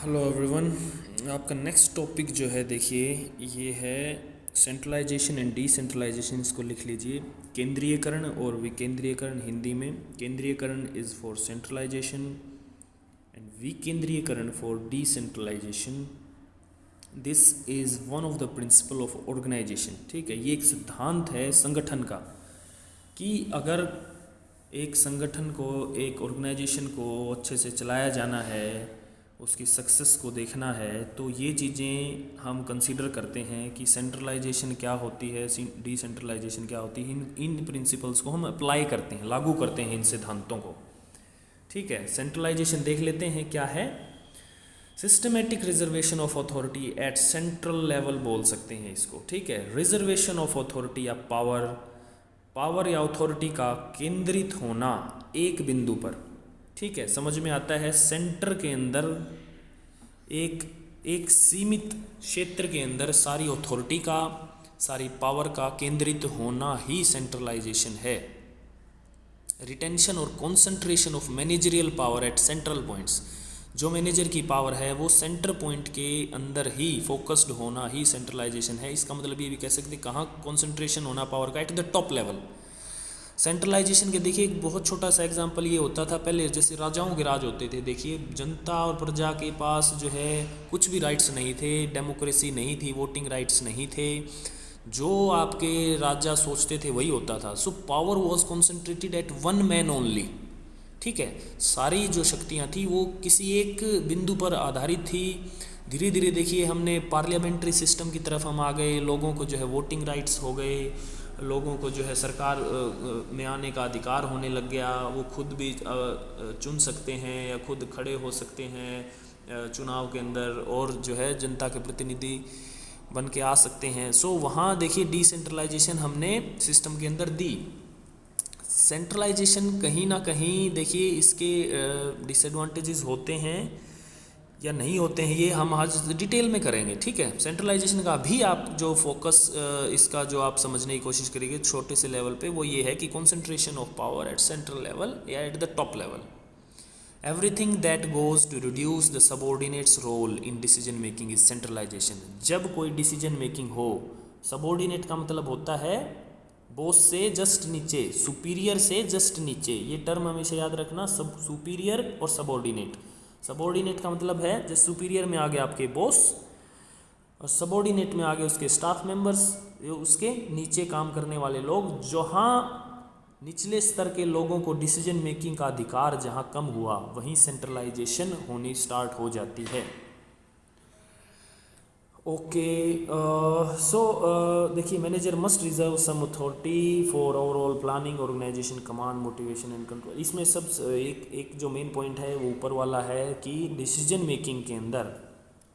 Hello everyone. आपका next topic जो है देखिए ये है सेंट्रलाइजेशन एंड डिसेंट्रलाइजेशन। इसको लिख लीजिए, केंद्रीयकरण और विकेंद्रीयकरण। हिंदी में केंद्रीयकरण इज़ फॉर सेंट्रलाइजेशन एंड विकेंद्रीयकरण for decentralisation. This is one of the principle of organisation. ठीक है, ये एक सिद्धांत है संगठन का कि अगर एक संगठन को, एक ऑर्गेनाइजेशन को अच्छे से चलाया जाना है, उसकी सक्सेस को देखना है, तो ये चीज़ें हम कंसीडर करते हैं कि सेंट्रलाइजेशन क्या होती है, डिसेंट्रलाइजेशन क्या होती है। इन प्रिंसिपल्स को हम अप्लाई करते हैं, लागू करते हैं इन सिद्धांतों को। ठीक है, सेंट्रलाइजेशन देख लेते हैं क्या है। Systematic reservation of authority at central level बोल सकते हैं इसको। ठीक है, रिजर्वेशन ऑफ अथॉरिटी या पावर या अथॉरिटी का केंद्रित होना एक बिंदु पर। ठीक है, समझ में आता है। सेंटर के अंदर एक सीमित क्षेत्र के अंदर सारी अथॉरिटी का, सारी पावर का केंद्रित होना ही सेंट्रलाइजेशन है। रिटेंशन और concentration of managerial power at central points. जो मैनेजर की पावर है वो सेंटर पॉइंट के अंदर ही फोकस्ड होना ही सेंट्रलाइजेशन है। इसका मतलब ये भी कह सकते हैं कहाँ कॉन्सेंट्रेशन होना पावर का, at the top level. Centralisation के देखिए एक बहुत छोटा सा एग्जांपल ये होता था पहले, जैसे राजाओं के राज होते थे। देखिए जनता और प्रजा के पास जो है कुछ भी राइट्स नहीं थे, डेमोक्रेसी नहीं थी, वोटिंग राइट्स नहीं थे। जो आपके राजा सोचते थे वही होता था। So power was concentrated at one man only. ठीक है, सारी जो शक्तियाँ थी वो किसी एक बिंदु पर आधारित थी। धीरे धीरे देखिए हमने पार्लियामेंट्री सिस्टम की तरफ हम आ गए, लोगों को जो है वोटिंग राइट्स हो गए, लोगों को जो है सरकार में आने का अधिकार होने लग गया। वो खुद भी चुन सकते हैं या खुद खड़े हो सकते हैं चुनाव के अंदर, और जो है जनता के प्रतिनिधि बन के आ सकते हैं। सो वहाँ देखिए डिसेंट्रलाइजेशन हमने सिस्टम के अंदर दी। सेंट्रलाइजेशन कहीं ना कहीं देखिए इसके डिसएडवांटेजेस होते हैं या नहीं होते हैं, ये हम आज डिटेल में करेंगे। ठीक है, सेंट्रलाइजेशन का भी आप जो फोकस इसका जो आप समझने की कोशिश करेंगे छोटे से लेवल पे, वो ये है कि concentration of power at central level या at the top level. Everything that goes to reduce the subordinates role in decision making is centralisation. जब कोई डिसीजन मेकिंग हो, सबॉर्डिनेट का मतलब होता है बॉस से जस्ट नीचे, सुपीरियर से जस्ट नीचे। ये टर्म हमेशा याद रखना, सब सुपीरियर और सबॉर्डिनेट। सबॉर्डिनेट का मतलब है जैसे सुपीरियर में आ गए आपके बॉस और सबॉर्डिनेट में आ गए उसके स्टाफ मेंबर्स, उसके नीचे काम करने वाले लोग। जहाँ निचले स्तर के लोगों को डिसीजन मेकिंग का अधिकार जहाँ कम हुआ, वहीं सेंट्रलाइजेशन होनी स्टार्ट हो जाती है। ओके, सो देखिए manager must reserve some authority for overall planning, organisation, command, motivation and control. इसमें सब एक जो मेन पॉइंट है वो ऊपर वाला है कि डिसीजन मेकिंग के अंदर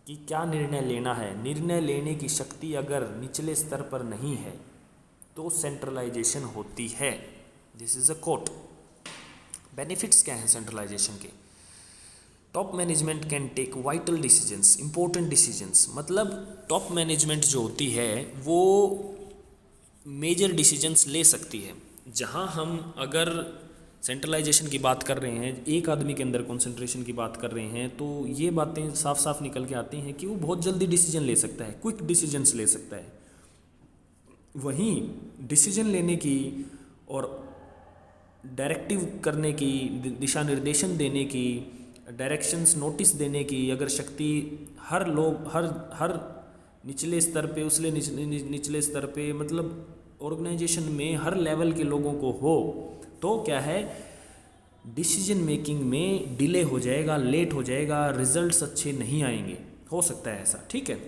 कि क्या निर्णय लेना है, निर्णय लेने की शक्ति अगर निचले स्तर पर नहीं है तो सेंट्रलाइजेशन होती है। This is a quote. Benefits क्या हैं सेंट्रलाइजेशन के? Top management can take vital decisions, important decisions. मतलब टॉप मैनेजमेंट जो होती है वो मेजर डिसीजंस ले सकती है। जहां हम अगर सेंट्रलाइजेशन की बात कर रहे हैं, एक आदमी के अंदर कंसंट्रेशन की बात कर रहे हैं, तो ये बातें साफ साफ निकल के आती हैं कि वो बहुत जल्दी डिसीजन ले सकता है, क्विक डिसीजंस ले सकता है। वहीं डिसीजन लेने की और डायरेक्टिव करने की, दिशा निर्देशन देने की, डायरेक्शंस नोटिस देने की अगर शक्ति हर निचले स्तर पे, उसले निचले स्तर पे, मतलब ऑर्गेनाइजेशन में हर लेवल के लोगों को हो, तो क्या है, डिसीजन मेकिंग में डिले हो जाएगा, लेट हो जाएगा, रिजल्ट्स अच्छे नहीं आएंगे, हो सकता है ऐसा। ठीक है,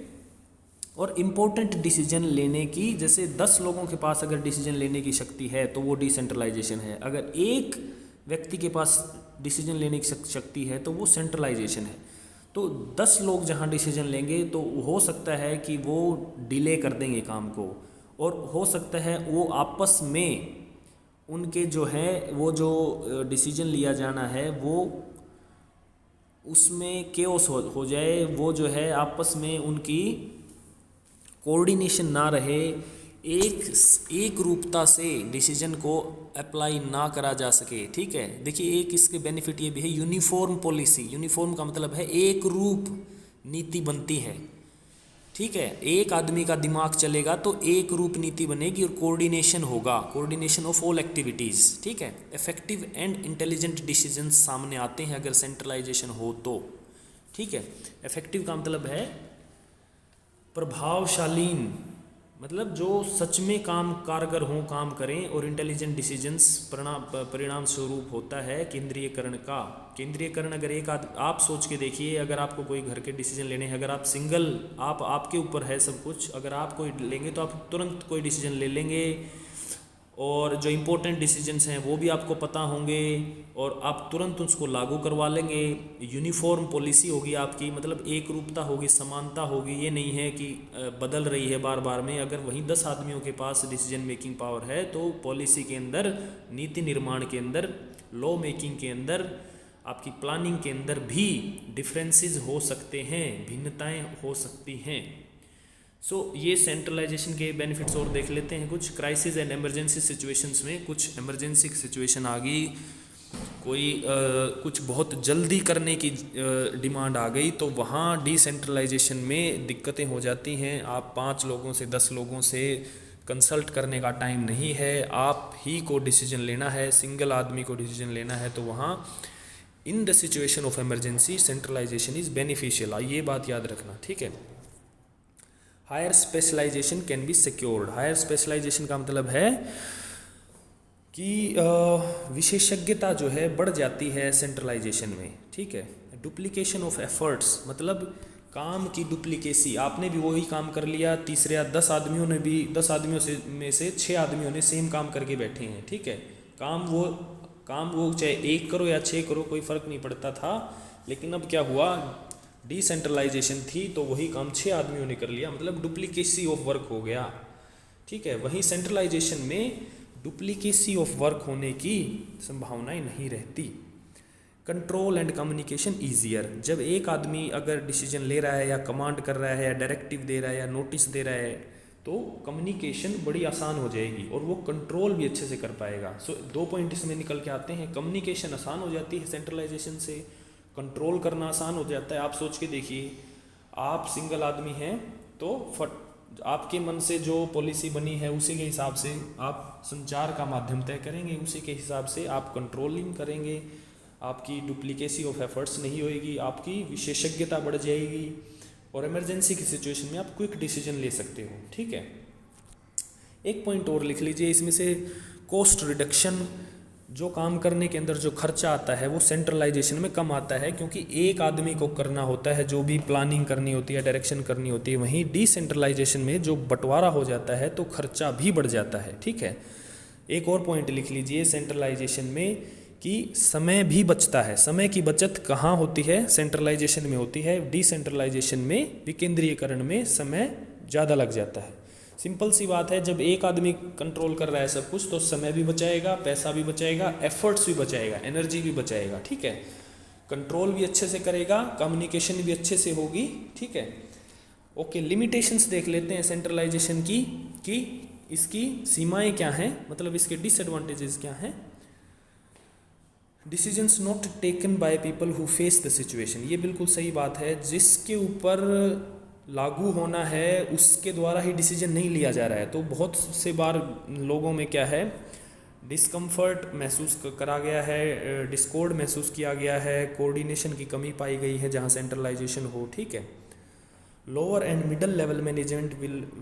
और इम्पोर्टेंट डिसीजन लेने की, जैसे 10 लोगों के पास अगर डिसीजन लेने की शक्ति है तो वो डिसेंट्रलाइजेशन है। अगर एक व्यक्ति के पास डिसीजन लेने की शक्ति है तो वो सेंट्रलाइजेशन है। तो 10 लोग जहाँ डिसीजन लेंगे तो हो सकता है कि वो डिले कर देंगे काम को, और हो सकता है वो आपस में उनके जो है वो जो डिसीजन लिया जाना है वो उसमें केओस हो जाए, वो जो है आपस में उनकी कोऑर्डिनेशन ना रहे, एक रूपता से डिसीजन को अप्लाई ना करा जा सके, ठीक है। देखिए एक इसके बेनिफिट ये भी है, यूनिफॉर्म पॉलिसी। यूनिफॉर्म का मतलब है एक रूप नीति बनती है, ठीक है। एक आदमी का दिमाग चलेगा तो एक रूप नीति बनेगी और कोऑर्डिनेशन होगा, कोऑर्डिनेशन ऑफ ऑल एक्टिविटीज़, ठीक है। इफेक्टिव एंड इंटेलिजेंट डिसीजंस सामने आते हैं अगर सेंट्रलाइजेशन हो तो, ठीक है। इफेक्टिव का मतलब है प्रभावशालीन, मतलब जो सच में काम कारगर हों, काम करें। और इंटेलिजेंट डिसीजंस परिणाम स्वरूप होता है केंद्रीयकरण का। केंद्रीयकरण अगर आप सोच के देखिए, अगर आपको कोई घर के डिसीजन लेने हैं, अगर आप सिंगल आपके ऊपर है सब कुछ, अगर आप कोई लेंगे तो आप तुरंत कोई डिसीजन ले लेंगे और जो इम्पोर्टेंट डिसीजंस हैं वो भी आपको पता होंगे और आप तुरंत उसको लागू करवा लेंगे। यूनिफॉर्म पॉलिसी होगी आपकी, मतलब एक रूपता होगी, समानता होगी। ये नहीं है कि बदल रही है बार बार में। अगर वहीं 10 आदमियों के पास डिसीजन मेकिंग पावर है तो पॉलिसी के अंदर, नीति निर्माण के अंदर, लॉ मेकिंग के अंदर, आपकी प्लानिंग के अंदर भी डिफरेंसेस हो सकते हैं, भिन्नताएं हो सकती हैं। सो ये सेंट्रलाइजेशन के बेनिफिट्स और देख लेते हैं कुछ। क्राइसिस एंड इमरजेंसी सिचुएशंस में, कुछ इमरजेंसी सिचुएशन आ गई, कोई कुछ बहुत जल्दी करने की डिमांड आ गई, तो वहाँ डिसेंट्रलाइजेशन में दिक्कतें हो जाती हैं। आप 5 लोगों से 10 लोगों से कंसल्ट करने का टाइम नहीं है, आप ही को डिसीजन लेना है, सिंगल आदमी को डिसीजन लेना है। तो वहाँ in the situation of emergency centralisation is beneficial, ये बात याद रखना, ठीक है। Higher specialisation can be secured. Higher specialisation का मतलब है कि विशेषज्ञता जो है बढ़ जाती है सेंट्रलाइजेशन में, ठीक है। डुप्लीकेशन ऑफ एफर्ट्स, मतलब काम की डुप्लीकेसी, आपने भी वही काम कर लिया, तीसरे या 10 आदमियों ने भी, 10 आदमियों में से 6 आदमियों ने सेम काम करके बैठे हैं, ठीक है। काम वो चाहे 1 करो या 6 करो, कोई फ़र्क नहीं पड़ता था। लेकिन अब क्या हुआ, डिसेंट्रलाइजेशन थी तो वही काम 6 आदमियों ने कर लिया, मतलब डुप्लीकेसी ऑफ वर्क हो गया, ठीक है। वहीं सेंट्रलाइजेशन में डुप्लीकेसी ऑफ वर्क होने की संभावनाएं नहीं रहती। कंट्रोल एंड कम्युनिकेशन ईजियर, जब एक आदमी अगर डिसीजन ले रहा है या कमांड कर रहा है या डायरेक्टिव दे रहा है या नोटिस दे रहा है तो कम्युनिकेशन बड़ी आसान हो जाएगी और वो कंट्रोल भी अच्छे से कर पाएगा। सो 2 पॉइंट इसमें निकल के आते हैं। कम्युनिकेशन आसान हो जाती है सेंट्रलाइजेशन से, कंट्रोल करना आसान हो जाता है। आप सोच के देखिए, आप सिंगल आदमी हैं तो आपके मन से जो पॉलिसी बनी है उसी के हिसाब से आप संचार का माध्यम तय करेंगे, उसी के हिसाब से आप कंट्रोलिंग करेंगे, आपकी डुप्लीकेसी ऑफ एफर्ट्स नहीं होएगी, आपकी विशेषज्ञता बढ़ जाएगी और इमरजेंसी की सिचुएशन में आप क्विक डिसीजन ले सकते हो, ठीक है। एक पॉइंट और लिख लीजिए इसमें से, कॉस्ट रिडक्शन, जो काम करने के अंदर जो खर्चा आता है वो सेंट्रलाइजेशन में कम आता है, क्योंकि एक आदमी को करना होता है जो भी प्लानिंग करनी होती है, डायरेक्शन करनी होती है। वहीं डिसेंट्रलाइजेशन में जो बंटवारा हो जाता है तो खर्चा भी बढ़ जाता है, ठीक है। एक और पॉइंट लिख लीजिए सेंट्रलाइजेशन में कि समय भी बचता है। समय की बचत कहाँ होती है, सेंट्रलाइजेशन में होती है। डिसेंट्रलाइजेशन में, विकेंद्रीयकरण में समय ज़्यादा लग जाता है। सिंपल सी बात है, जब एक आदमी कंट्रोल कर रहा है सब कुछ तो समय भी बचाएगा, पैसा भी बचाएगा, एफर्ट्स भी बचाएगा, एनर्जी भी बचाएगा, ठीक है। कंट्रोल भी अच्छे से करेगा, कम्युनिकेशन भी अच्छे से होगी, ठीक है। ओके, लिमिटेशंस देख लेते हैं सेंट्रलाइजेशन की कि इसकी सीमाएं क्या हैं, मतलब इसके डिसएडवांटेजेस क्या हैं। Decisions not taken by people who face the situation, ये बिल्कुल सही बात है। जिसके ऊपर लागू होना है उसके द्वारा ही डिसीजन नहीं लिया जा रहा है। तो बहुत से बार लोगों में क्या है, डिस्कम्फर्ट महसूस करा गया है, डिस्कॉर्ड महसूस किया गया है, कोऑर्डिनेशन की कमी पाई गई है जहाँ सेंट्रलाइजेशन हो, ठीक है। Lower and middle level management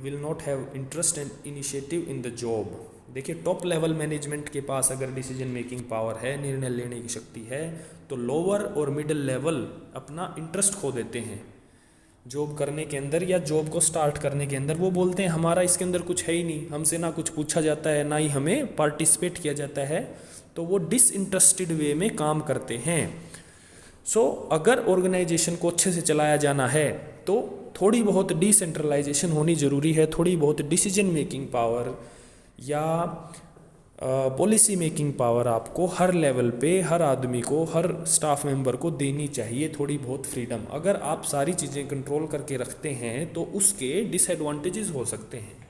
will not have interest and initiative in the job. देखिए, टॉप लेवल मैनेजमेंट के पास अगर डिसीजन मेकिंग पावर है, निर्णय लेने की शक्ति है, तो लोअर और मिडल लेवल अपना इंटरेस्ट खो देते हैं जॉब करने के अंदर या जॉब को स्टार्ट करने के अंदर। वो बोलते हैं हमारा इसके अंदर कुछ है ही नहीं, हमसे ना कुछ पूछा जाता है, ना ही हमें पार्टिसिपेट किया जाता है, तो वो डिसइंटरेस्टेड वे में काम करते हैं। सो अगर ऑर्गेनाइजेशन को अच्छे से चलाया जाना है तो थोड़ी बहुत डिसेंट्रलाइजेशन होनी ज़रूरी है, थोड़ी बहुत डिसीजन मेकिंग पावर या पॉलिसी मेकिंग पावर आपको हर लेवल पे, हर आदमी को, हर स्टाफ मेंबर को देनी चाहिए, थोड़ी बहुत फ्रीडम। अगर आप सारी चीज़ें कंट्रोल करके रखते हैं तो उसके डिसएडवांटेजेस हो सकते हैं।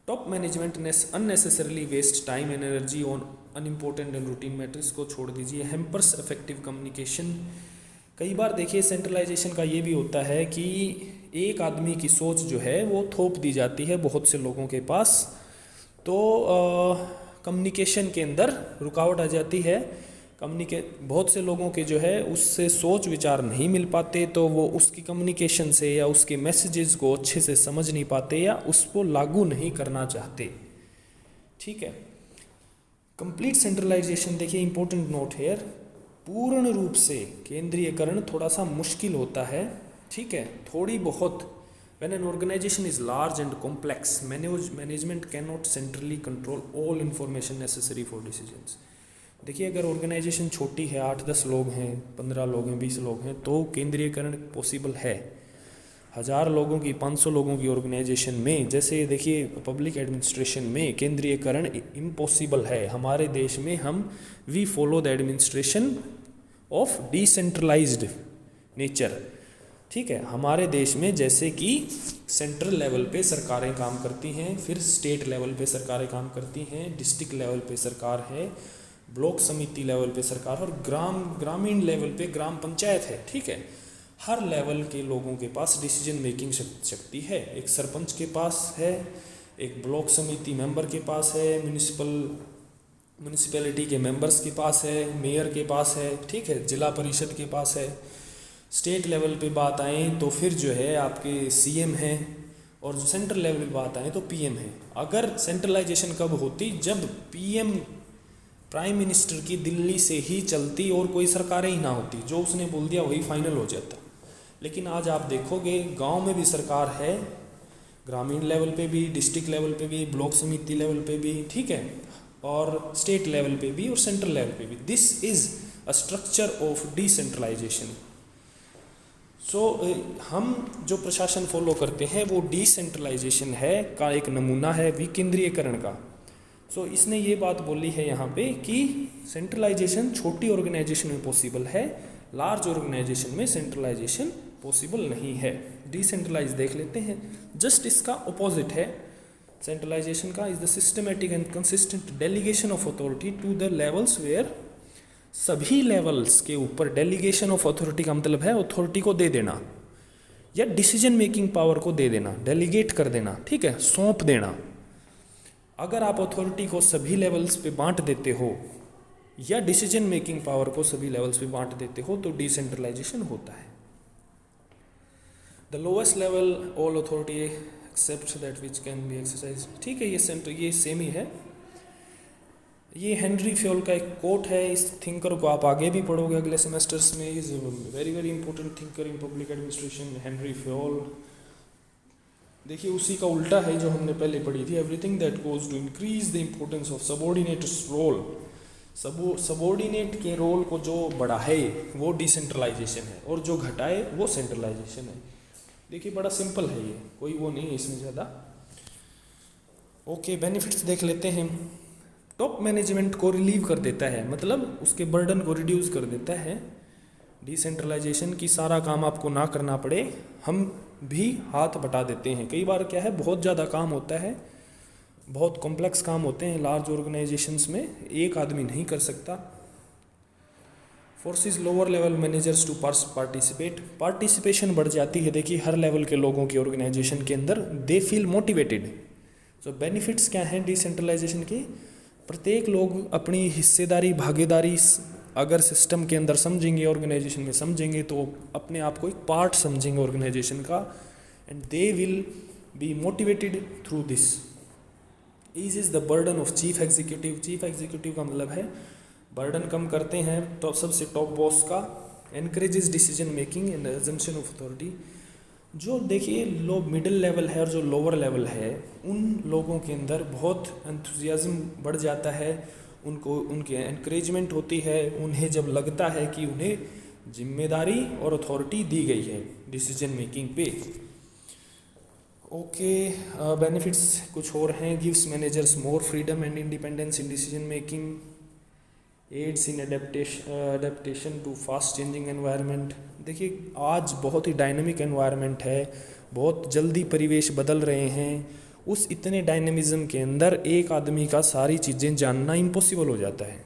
टॉप मैनेजमेंट ने unnecessarily waste time and energy on unimportant and routine matters को छोड़ दीजिए। Hampers effective communication. कई बार देखिए सेंट्रलाइजेशन का ये भी होता है कि एक आदमी की सोच जो है वो थोप दी जाती है बहुत से लोगों के पास, तो कम्युनिकेशन के अंदर रुकावट आ जाती है। बहुत से लोगों के जो है उससे सोच विचार नहीं मिल पाते, तो वो उसकी कम्युनिकेशन से या उसके मैसेजेस को अच्छे से समझ नहीं पाते या उसको लागू नहीं करना चाहते। ठीक है। कंप्लीट सेंट्रलाइजेशन, देखिए इंपॉर्टेंट नोट हेयर, पूर्ण रूप से केंद्रीयकरण थोड़ा सा मुश्किल होता है। ठीक है, थोड़ी बहुत। When an organization is large and complex, management cannot centrally control all information necessary for decisions. देखिए अगर ऑर्गेनाइजेशन छोटी है, 8-10 लोग हैं, 15 लोग हैं, 20 लोग हैं, तो केंद्रीयकरण पॉसिबल है। 1000 लोगों की, 500 लोगों की ऑर्गेनाइजेशन में, जैसे देखिए पब्लिक एडमिनिस्ट्रेशन में केंद्रीयकरण इम्पॉसिबल है। हमारे देश में हम we follow the administration of decentralised nature. ठीक है, हमारे देश में जैसे कि सेंट्रल लेवल पे सरकारें काम करती हैं, फिर स्टेट लेवल पे सरकारें काम करती हैं, डिस्ट्रिक्ट लेवल पे सरकार है, ब्लॉक समिति लेवल पे सरकार, और ग्रामीण लेवल पे ग्राम पंचायत है। ठीक है, हर लेवल के लोगों के पास डिसीजन मेकिंग शक्ति है। एक सरपंच के पास है, एक ब्लॉक समिति मेंबर के पास है, म्यूनिसिपैलिटी के मेंबर्स के पास है, मेयर के पास है। ठीक है, जिला परिषद के पास है। स्टेट लेवल पे बात आए तो फिर जो है आपके सीएम हैं, और सेंट्रल लेवल पे बात आए तो पीएम है। अगर सेंट्रलाइजेशन कब होती, जब पीएम प्राइम मिनिस्टर की दिल्ली से ही चलती और कोई सरकारें ही ना होती, जो उसने बोल दिया वही फाइनल हो जाता। लेकिन आज आप देखोगे गांव में भी सरकार है, ग्रामीण लेवल पे भी, डिस्ट्रिक्ट लेवल पे भी, ब्लॉक समिति लेवल पे भी। ठीक है, और स्टेट लेवल पे भी और सेंट्रल लेवल पे भी। This is a structure of decentralisation. हम जो प्रशासन फॉलो करते हैं वो डिसेंट्रलाइजेशन है का एक नमूना है, विकेंद्रीयकरण का। इसने ये बात बोली है यहाँ पे कि सेंट्रलाइजेशन छोटी ऑर्गेनाइजेशन में पॉसिबल है, लार्ज ऑर्गेनाइजेशन में सेंट्रलाइजेशन पॉसिबल नहीं है। डिसेंट्रलाइज देख लेते हैं, जस्ट इसका ऑपोजिट है सेंट्रलाइजेशन का। Is the systematic and consistent delegation of authority to the levels where, सभी लेवल्स के ऊपर डेलीगेशन ऑफ अथॉरिटी का मतलब है अथॉरिटी को दे देना या डिसीजन मेकिंग पावर को दे देना, डेलीगेट कर देना। ठीक है, सौंप देना। अगर आप अथॉरिटी को सभी लेवल्स पे बांट देते हो या डिसीजन मेकिंग पावर को सभी लेवल्स पे बांट देते हो तो डिसेंट्रलाइजेशन होता है। The lowest level all authority except that which can be exercise. ठीक है, ये सेम ही है। ये हेनरी फ्योल का एक कोट है। इस थिंकर को आप आगे भी पढ़ोगे अगले सेमेस्टर्स में। Is very very important thinker in public administration, Henry Fayol. देखिए उसी का उल्टा है जो हमने पहले पढ़ी थी, everything that goes to increase the importance of subordinates role. Subordinate के रोल को जो बढ़ाए वो डिसेंट्रलाइजेशन है, और जो घटाए वो सेंट्रलाइजेशन है। देखिए बड़ा सिंपल है ये, कोई वो नहीं है इसमें ज़्यादा। ओके, बेनिफिट्स देख लेते हैं। टॉप मैनेजमेंट को रिलीव कर देता है, मतलब उसके बर्डन को रिड्यूस कर देता है। डिसेंट्रलाइजेशन की सारा काम आपको ना करना पड़े, हम भी हाथ बटा देते हैं। कई बार क्या है, बहुत ज़्यादा काम होता है, बहुत कॉम्प्लेक्स काम होते हैं लार्ज ऑर्गेनाइजेशंस में, एक आदमी नहीं कर सकता। Forces lower level managers to participation बढ़ जाती है। देखिए हर लेवल के लोगों की ऑर्गेनाइजेशन के अंदर they feel motivated. So benefits क्या हैं डिसेंट्रलाइजेशन के? प्रत्येक लोग अपनी हिस्सेदारी, भागीदारी अगर सिस्टम के अंदर समझेंगे, ऑर्गेनाइजेशन में समझेंगे, तो अपने आप को एक पार्ट समझेंगे ऑर्गेनाइजेशन का, and they will be motivated through this. Ease is the burden of chief executive. Chief executive का मतलब है बर्डन कम करते हैं टॉप, सबसे टॉप बॉस का। Encourages decision making and assumption of authority. जो देखिए लोग मिडिल लेवल है और जो लोअर लेवल है, उन लोगों के अंदर बहुत एंथुजियाज्म बढ़ जाता है, उनको उनकी एनकरेजमेंट होती है। उन्हें जब लगता है कि उन्हें जिम्मेदारी और अथॉरिटी दी गई है डिसीजन मेकिंग पे। ओके, बेनिफिट्स कुछ और हैं। Gives managers more freedom and independence in decision making, aids in adaptation to fast changing environment. देखिए आज बहुत ही डायनामिक एनवायरनमेंट है, बहुत जल्दी परिवेश बदल रहे हैं, उस इतने डायनेमिज्म के अंदर एक आदमी का सारी चीज़ें जानना इम्पॉसिबल हो जाता है।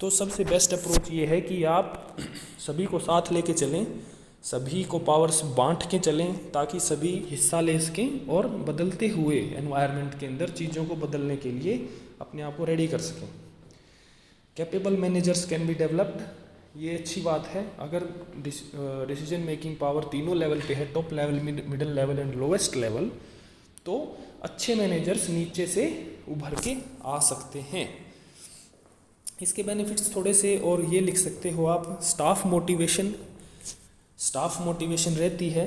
तो सबसे बेस्ट अप्रोच ये है कि आप सभी को साथ लेके चलें, सभी को पावर्स बांट के चलें, ताकि सभी हिस्सा ले सकें और बदलते हुए एनवायरनमेंट के अंदर चीज़ों को बदलने के लिए अपने आप को रेडी कर सकें। Capable managers can be developed, ये अच्छी बात है। अगर डिसीजन मेकिंग पावर तीनों लेवल पे है, top level, middle level and lowest level, तो अच्छे मैनेजर्स नीचे से उभर के आ सकते हैं। इसके बेनिफिट्स थोड़े से और ये लिख सकते हो आप। स्टाफ मोटिवेशन रहती है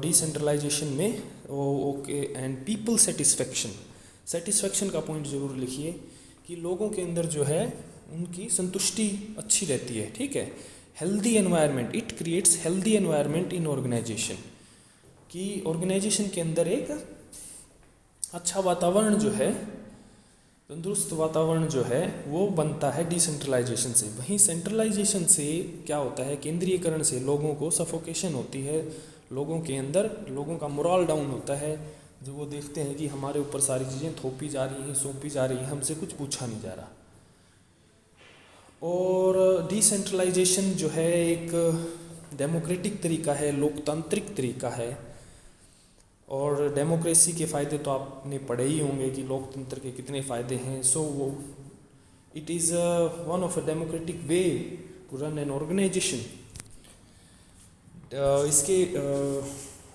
डिसेंट्रलाइजेशन में, ओके। एंड पीपल सेटिस्फेक्शन का पॉइंट ज़रूर लिखिए कि लोगों के अंदर जो है उनकी संतुष्टि अच्छी रहती है, ठीक है। Healthy environment, it creates healthy environment in organisation, कि ऑर्गेनाइजेशन के अंदर एक अच्छा वातावरण जो है, तंदुरुस्त वातावरण जो है वो बनता है डिसेंट्रलाइजेशन से। वहीं सेंट्रलाइजेशन से क्या होता है, केंद्रीयकरण से लोगों को सफोकेशन होती है, लोगों के अंदर लोगों का मोरल डाउन होता है, जो वो देखते हैं कि हमारे ऊपर सारी चीज़ें थोपी जा रही हैं, सौंपी जा रही हैं, हमसे कुछ पूछा नहीं जा रहा। और डिसेंट्रलाइजेशन जो है एक डेमोक्रेटिक तरीका है, लोकतांत्रिक तरीका है। और डेमोक्रेसी के फ़ायदे तो आपने पढ़े ही होंगे कि लोकतंत्र के कितने फ़ायदे हैं। सो वो it is one of a democratic way to run an organisation. इसके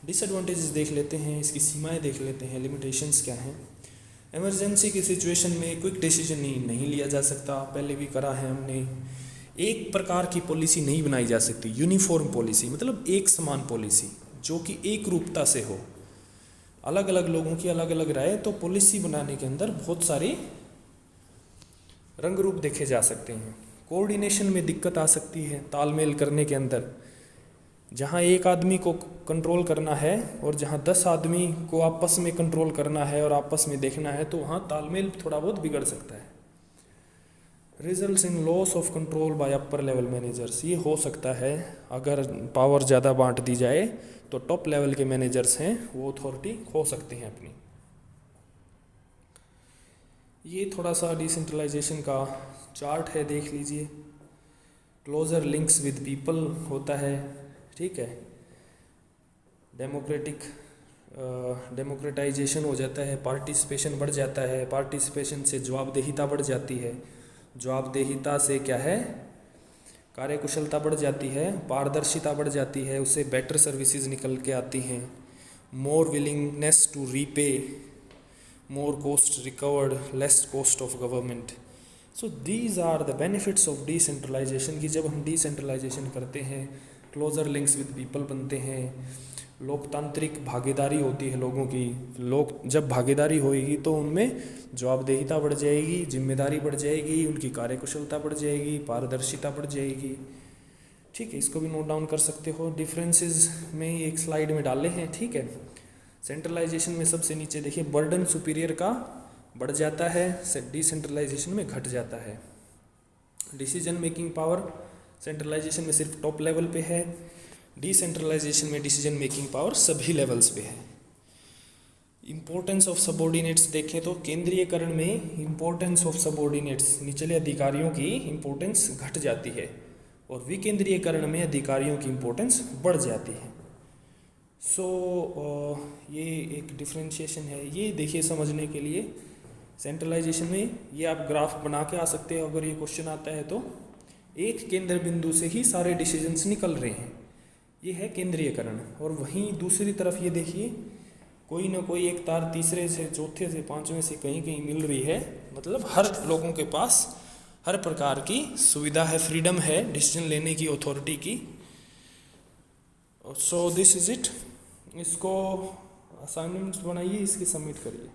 डिसएडवांटेजेस देख लेते हैं, इसकी सीमाएं देख लेते हैं, लिमिटेशंस क्या हैं। इमरजेंसी की सिचुएशन में क्विक डिसीजन नहीं लिया जा सकता, पहले भी करा है हमने। एक प्रकार की पॉलिसी नहीं बनाई जा सकती, यूनिफॉर्म पॉलिसी, मतलब एक समान पॉलिसी जो कि एक रूपता से हो। अलग अलग लोगों की अलग अलग राय, तो पॉलिसी बनाने के अंदर बहुत सारे रंग रूप देखे जा सकते हैं। कोऑर्डिनेशन में दिक्कत आ सकती है, तालमेल करने के अंदर। जहाँ एक आदमी को कंट्रोल करना है और जहाँ 10 आदमी को आपस में कंट्रोल करना है और आपस में देखना है, तो वहाँ तालमेल थोड़ा बहुत बिगड़ सकता है। Results in loss of control by upper level managers, ये हो सकता है अगर पावर ज़्यादा बांट दी जाए तो टॉप लेवल के मैनेजर्स हैं वो अथॉरिटी खो सकते हैं अपनी। ये थोड़ा सा डिसेंट्रलाइजेशन का चार्ट है, देख लीजिए। क्लोजर लिंक्स विद पीपल होता है, ठीक है। डेमोक्रेटाइजेशन हो जाता है, पार्टिसिपेशन बढ़ जाता है, पार्टिसिपेशन से जवाबदेहिता बढ़ जाती है, जवाबदेहिता से क्या है, कार्यकुशलता बढ़ जाती है, पारदर्शिता बढ़ जाती है, उससे बेटर सर्विसेज निकल के आती हैं। More willingness to repay, more cost recovered, less cost of government. So these are the benefits of decentralisation, कि जब हम डिसेंट्रलाइजेशन करते हैं, क्लोजर लिंक्स विद पीपल बनते हैं, लोकतांत्रिक भागीदारी होती है लोगों की। जब भागीदारी होएगी तो उनमें जवाबदेहिता बढ़ जाएगी, जिम्मेदारी बढ़ जाएगी, उनकी कार्यकुशलता बढ़ जाएगी, पारदर्शिता बढ़ जाएगी, ठीक है। इसको भी नोट डाउन कर सकते हो। डिफरेंसेस में एक स्लाइड में डाले हैं, ठीक है। सेंट्रलाइजेशन में सबसे नीचे देखिए, बर्डन सुपीरियर का बढ़ जाता है, डिसेंट्रलाइजेशन में घट जाता है। डिसीजन मेकिंग पावर सेंट्रलाइजेशन में सिर्फ टॉप लेवल पे है, डिसेंट्रलाइजेशन में डिसीजन मेकिंग पावर सभी लेवल्स पे है। इम्पोर्टेंस ऑफ सबऑर्डिनेट्स देखें तो केंद्रीयकरण में इम्पोर्टेंस ऑफ सबऑर्डिनेट्स, निचले अधिकारियों की इम्पोर्टेंस घट जाती है, और विकेंद्रीयकरण में अधिकारियों की इम्पोर्टेंस बढ़ जाती है। ये एक डिफरेंशिएशन है। ये देखिए समझने के लिए, सेंट्रलाइजेशन में ये आप ग्राफ बना के आ सकते हो अगर ये क्वेश्चन आता है तो। एक केंद्र बिंदु से ही सारे डिसीजंस निकल रहे हैं, ये है केंद्रीयकरण। और वहीं दूसरी तरफ ये देखिए, कोई ना कोई एक तार तीसरे से, चौथे से, पांचवें से कहीं कहीं मिल रही है, मतलब हर लोगों के पास हर प्रकार की सुविधा है, फ्रीडम है डिसीजन लेने की, अथॉरिटी की। So this is it. इसको असाइनमेंट्स बनाइए, इसकी सबमिट करिए।